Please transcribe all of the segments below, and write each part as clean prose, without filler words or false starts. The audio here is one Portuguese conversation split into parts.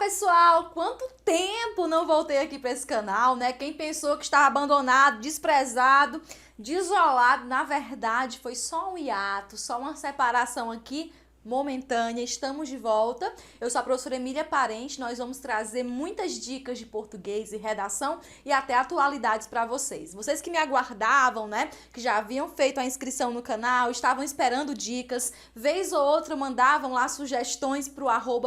pessoal, quanto tempo não voltei aqui para esse canal, né? Quem pensou que estava abandonado, desprezado, desolado, na verdade foi só um hiato, só uma separação aqui momentânea. Estamos de volta. Eu sou a professora Emília Parente. Nós vamos trazer muitas dicas de português e redação e até atualidades para vocês. Vocês que me aguardavam, né, que já haviam feito a inscrição no canal, estavam esperando dicas, vez ou outra mandavam lá sugestões pro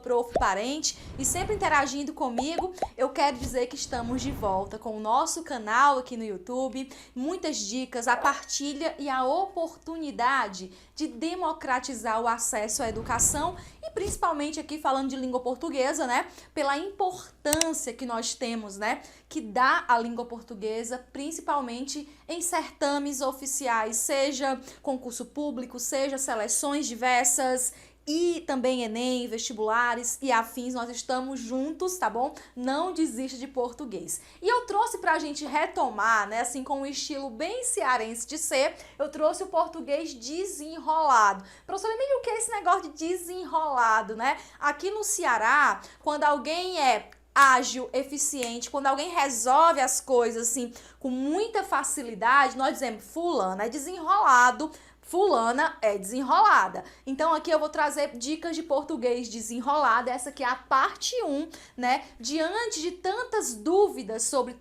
@profparente e sempre interagindo comigo. Eu quero dizer que estamos de volta com o nosso canal aqui no YouTube, muitas dicas, a partilha e a oportunidade de democratizar o acesso à educação e principalmente aqui falando de língua portuguesa, né, pela importância que nós temos, né, que dá a língua portuguesa, principalmente em certames oficiais, seja concurso público, seja seleções diversas, e também Enem, vestibulares e afins, nós estamos juntos, tá bom? Não desista de português. E eu trouxe pra gente retomar, né, assim, com um estilo bem cearense de ser, eu trouxe o português desenrolado. Professora Emília, o que é esse negócio de desenrolado, né? Aqui no Ceará, quando alguém é ágil, eficiente, quando alguém resolve as coisas, assim, com muita facilidade, nós dizemos, fulano é desenrolado, fulana é desenrolada. Então aqui eu vou trazer dicas de português desenrolada. Essa aqui é a parte 1, né? Diante de tantas dúvidas sobre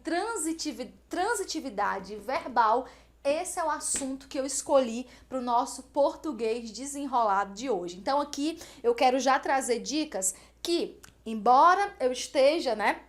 transitividade verbal, esse é o assunto que eu escolhi para o nosso português desenrolado de hoje. Então aqui eu quero já trazer dicas que, embora eu esteja, né,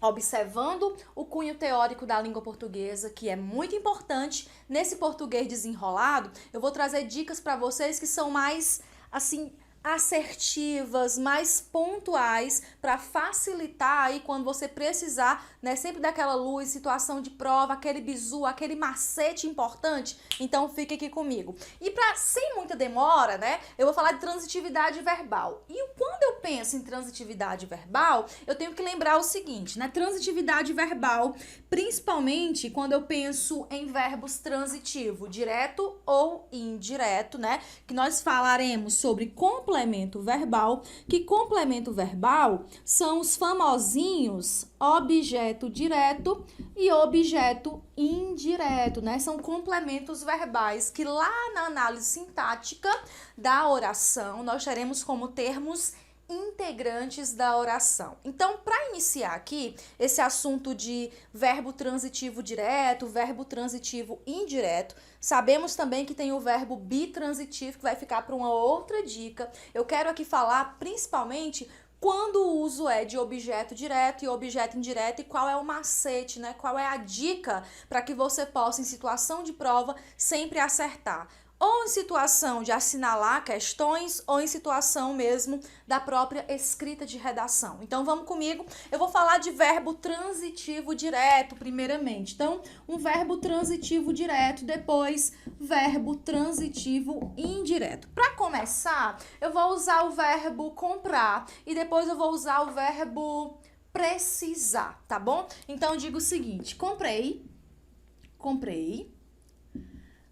observando o cunho teórico da língua portuguesa, que é muito importante nesse português desenrolado, eu vou trazer dicas para vocês que são mais, assim, assertivas, mais pontuais, para facilitar aí quando você precisar, né, sempre daquela luz, situação de prova, aquele bizu, aquele macete importante. Então fique aqui comigo. E para sem muita demora, né, eu vou falar de transitividade verbal. E quando eu penso em transitividade verbal, eu tenho que lembrar o seguinte, né, transitividade verbal, principalmente quando eu penso em verbos transitivos, direto ou indireto, né, que nós falaremos sobre complemento verbal, que complemento verbal são os famosinhos objeto direto e objeto indireto, né? São complementos verbais que lá na análise sintática da oração nós teremos como termos integrantes da oração. Então, para iniciar aqui esse assunto de verbo transitivo direto, verbo transitivo indireto, sabemos também que tem o verbo bitransitivo, que vai ficar para uma outra dica. Eu quero aqui falar principalmente quando o uso é de objeto direto e objeto indireto e qual é o macete, né? Qual é a dica para que você possa, em situação de prova, sempre acertar. Ou em situação de assinalar questões, ou em situação mesmo da própria escrita de redação. Então, vamos comigo. Eu vou falar de verbo transitivo direto, primeiramente. Então, um verbo transitivo direto, depois verbo transitivo indireto. Para começar, eu vou usar o verbo comprar e depois eu vou usar o verbo precisar, tá bom? Então, eu digo o seguinte, comprei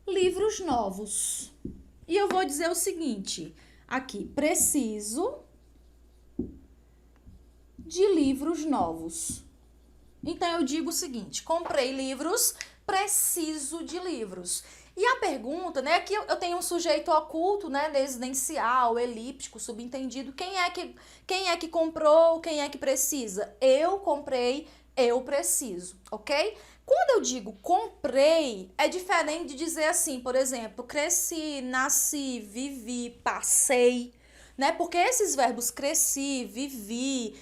livros novos. E eu vou dizer o seguinte, aqui, preciso de livros novos. Então, eu digo o seguinte, comprei livros, preciso de livros. E a pergunta, né, aqui eu tenho um sujeito oculto, né, residencial, elíptico, subentendido. Quem é que comprou, quem é que precisa? Eu comprei, eu preciso, ok? Quando eu digo comprei, é diferente de dizer assim, por exemplo, cresci, nasci, vivi, passei, né? Porque esses verbos cresci, vivi,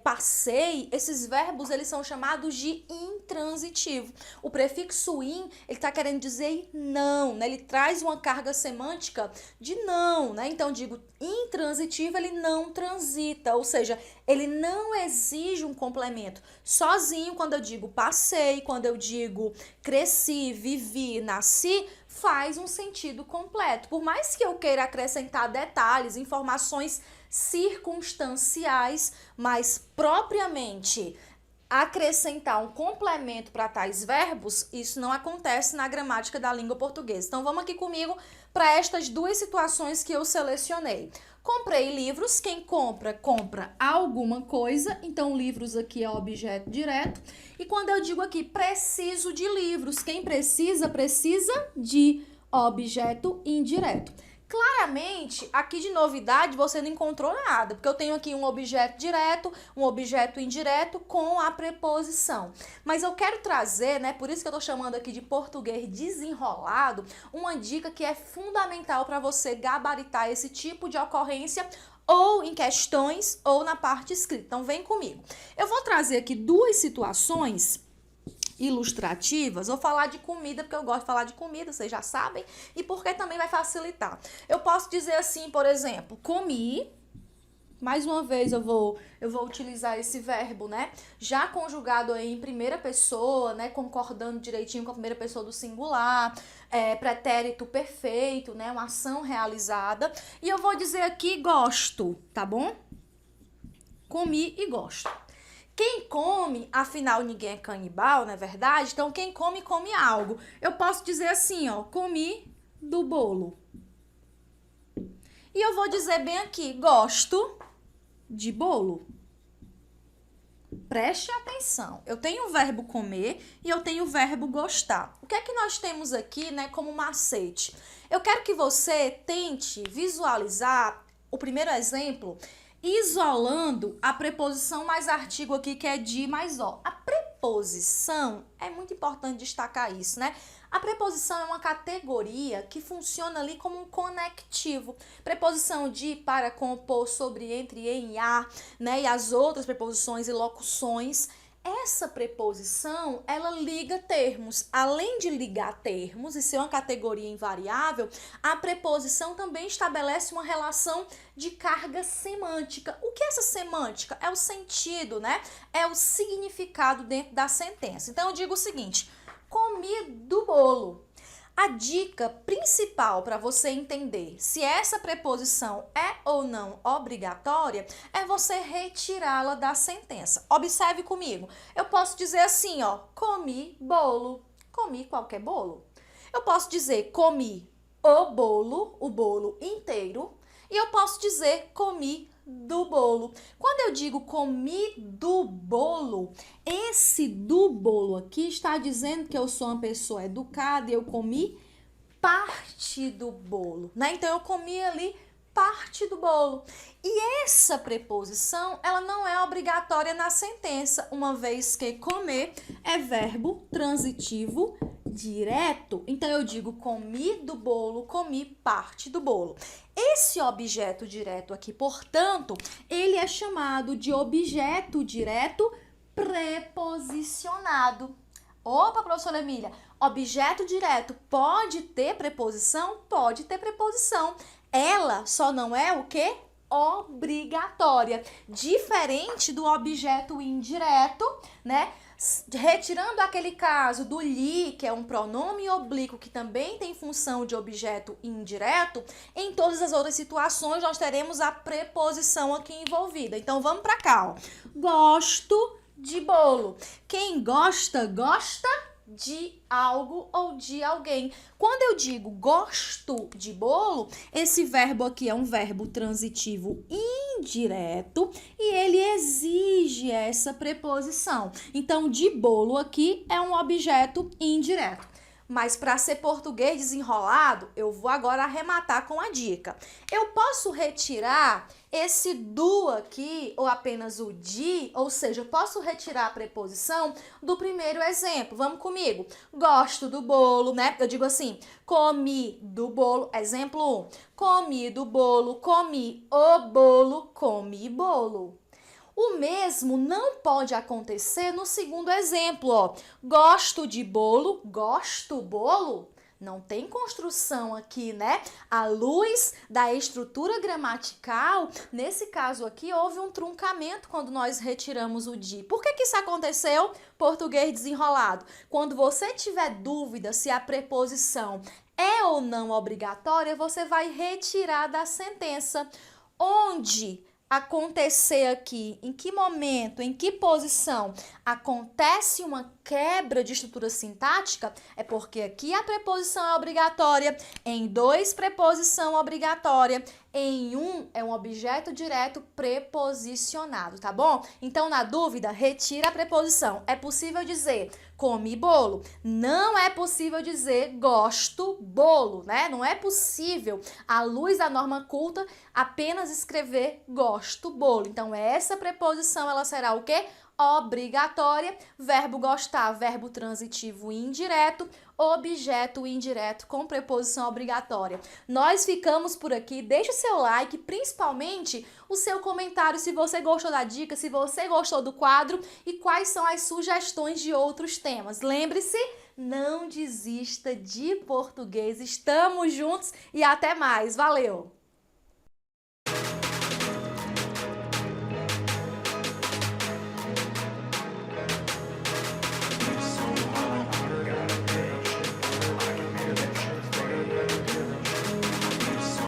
passei, esses verbos eles são chamados de intransitivo. O prefixo in, ele está querendo dizer não, né? Ele traz uma carga semântica de não, né? Então, digo intransitivo, ele não transita, ou seja, ele não exige um complemento. Sozinho, quando eu digo passei, quando eu digo cresci, vivi, nasci, faz um sentido completo. Por mais que eu queira acrescentar detalhes, informações circunstanciais, mas propriamente acrescentar um complemento para tais verbos, isso não acontece na gramática da língua portuguesa. Então, vamos aqui comigo para estas duas situações que eu selecionei. Comprei livros, quem compra, compra alguma coisa, então livros aqui é objeto direto. E quando eu digo aqui preciso de livros, quem precisa, precisa de objeto indireto. Claramente, aqui de novidade você não encontrou nada, porque eu tenho aqui um objeto direto, um objeto indireto com a preposição. Mas eu quero trazer, né, por isso que eu tô chamando aqui de português desenrolado, uma dica que é fundamental para você gabaritar esse tipo de ocorrência ou em questões ou na parte escrita. Então vem comigo. Eu vou trazer aqui duas situações ilustrativas. Vou falar de comida, porque eu gosto de falar de comida, vocês já sabem, e porque também vai facilitar. Eu posso dizer assim, por exemplo, comi. Mais uma vez eu vou utilizar esse verbo, né? Já conjugado aí em primeira pessoa, né? Concordando direitinho com a primeira pessoa do singular, pretérito perfeito, né? Uma ação realizada. E eu vou dizer aqui gosto, tá bom? Comi e gosto. Quem come, afinal ninguém é canibal, não é verdade? Então quem come, come algo. Eu posso dizer assim, ó, comi do bolo. E eu vou dizer bem aqui, gosto de bolo. Preste atenção. Eu tenho o verbo comer e eu tenho o verbo gostar. O que é que nós temos aqui, né, como macete? Eu quero que você tente visualizar o primeiro exemplo isolando a preposição mais artigo aqui, que é de mais ó. A preposição, é muito importante destacar isso, né? A preposição é uma categoria que funciona ali como um conectivo. Preposição de, para, compor, sobre, entre, em, a, né? E as outras preposições e locuções. Essa preposição, ela liga termos. Além de ligar termos e ser uma categoria invariável, a preposição também estabelece uma relação de carga semântica. O que é essa semântica? É o sentido, né? É o significado dentro da sentença. Então, eu digo o seguinte, comi do bolo. A dica principal para você entender se essa preposição é ou não obrigatória é você retirá-la da sentença. Observe comigo. Eu posso dizer assim, ó, comi bolo. Comi qualquer bolo. Eu posso dizer comi o bolo inteiro. E eu posso dizer comi do bolo. Quando eu digo comi do bolo, esse do bolo aqui está dizendo que eu sou uma pessoa educada e eu comi parte do bolo, né? Então eu comi ali parte do bolo. E essa preposição, ela não é obrigatória na sentença, uma vez que comer é verbo transitivo direto. Então eu digo comi do bolo, comi parte do bolo. Esse objeto direto aqui, portanto, ele é chamado de objeto direto preposicionado. Opa, professora Emília, objeto direto pode ter preposição? Pode ter preposição. Ela só não é o quê? Obrigatória. Diferente do objeto indireto, né? Retirando aquele caso do lhe, que é um pronome oblíquo que também tem função de objeto indireto, em todas as outras situações nós teremos a preposição aqui envolvida. Então vamos para cá, ó. Gosto de bolo. Quem gosta, gosta de algo ou de alguém. Quando eu digo gosto de bolo, esse verbo aqui é um verbo transitivo indireto e ele exige essa preposição. Então, de bolo aqui é um objeto indireto. Mas para ser português desenrolado, eu vou agora arrematar com a dica. Eu posso retirar esse do aqui, ou apenas o de, ou seja, eu posso retirar a preposição do primeiro exemplo. Vamos comigo. Gosto do bolo, né? Eu digo assim, comi do bolo. Exemplo 1. Comi do bolo, comi o bolo, comi bolo. O mesmo não pode acontecer no segundo exemplo, ó. Gosto de bolo, gosto bolo. Não tem construção aqui, né? À luz da estrutura gramatical, nesse caso aqui, houve um truncamento quando nós retiramos o de. Por que que isso aconteceu? Português desenrolado. Quando você tiver dúvida se a preposição é ou não obrigatória, você vai retirar da sentença. Onde acontecer aqui, em que momento, em que posição acontece uma quebra de estrutura sintática? É porque aqui a preposição é obrigatória, em 2 preposição obrigatória, em 1 é um objeto direto preposicionado, tá bom? Então, na dúvida, retira a preposição. É possível dizer come bolo. Não é possível dizer gosto bolo, né? Não é possível, à luz da norma culta, apenas escrever gosto bolo. Então, essa preposição, ela será o quê? Obrigatória, verbo gostar, verbo transitivo indireto, objeto indireto com preposição obrigatória. Nós ficamos por aqui, deixa o seu like, principalmente o seu comentário se você gostou da dica, se você gostou do quadro e quais são as sugestões de outros temas. Lembre-se, não desista de português, estamos juntos e até mais, valeu!